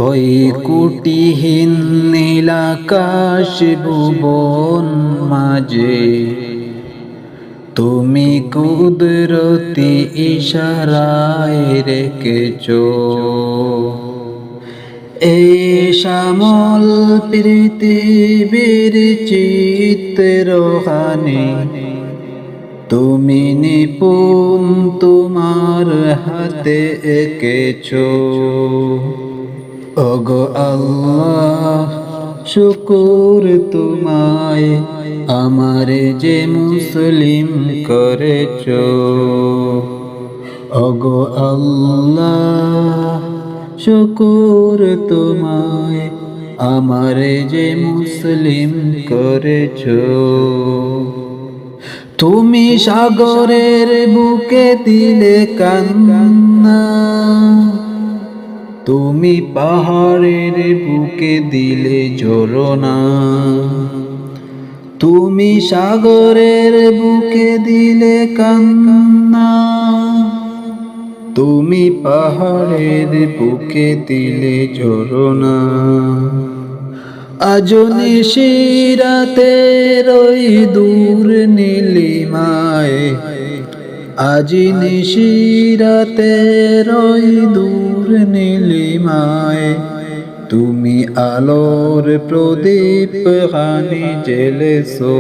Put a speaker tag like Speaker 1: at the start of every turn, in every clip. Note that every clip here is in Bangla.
Speaker 1: ওই কুটিহীন নীলাকাশ ভুবন মাঝে তুমি কুদরতি ইশারায় রেখেছো এই শ্যামল পৃথিবীর চিত্রহানি তুমি নিপুণ তোমার হাতে এঁকেছো। ওগো আল্লাহ শুকুর তোমায় আমারে যে মুসলিম করেছো। ওগো আল্লাহ শুকুর তোমায় আমারে যে মুসলিম করেছো। তুমি সাগরের বুকে দিলে কান্না, তুমি পাহাড়ের বুকে দিলে ঝরনা, তুমি সাগরের বুকে দিলে কান্না, তুমি পাহাড়ের বুকে দিলে ঝরনা। আজ নিশিরাতের ওই দূর নীলিমায়, আজ নিশিরাতের ওই দূর নীলিমায় তুমি আলোর প্রদীপ হানি জ্বেলেছো।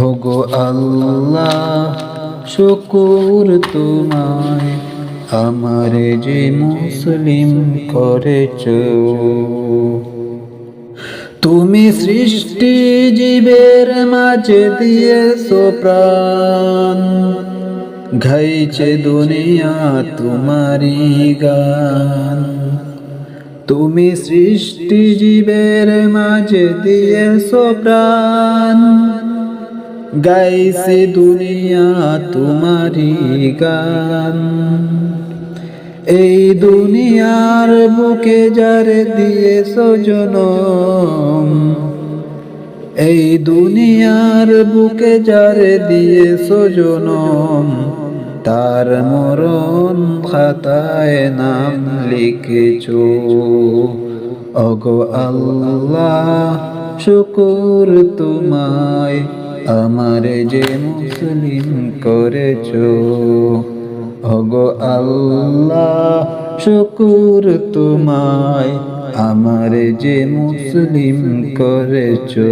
Speaker 1: ওগো আল্লাহ শুকুর তোমায় আমারে যে মুসলিম করেছো। তুমি সৃষ্টি জীবের মাঝে দিয়েছো প্রাণ, গাইছে দুনিয়া তোমারি গান। তুমি সৃষ্টি জীবের মাঝে দিয়েছো প্রাণ, গাইছে দুনিয়া তোমারি গান। এই দুনিয়ার বুকে যারে দিয়েছো জনম, এই দুনিয়ার বুকে যারে দিয়েছো জনম, তার মরণ খাতায় নাম লিখেছো। ওগো আল্লাহ শুকুর তোমায় আমারে যে মুসলিম করেছো। ওগো আল্লাহ শুকুর তোমায় আমারে যে মুসলিম করেছো।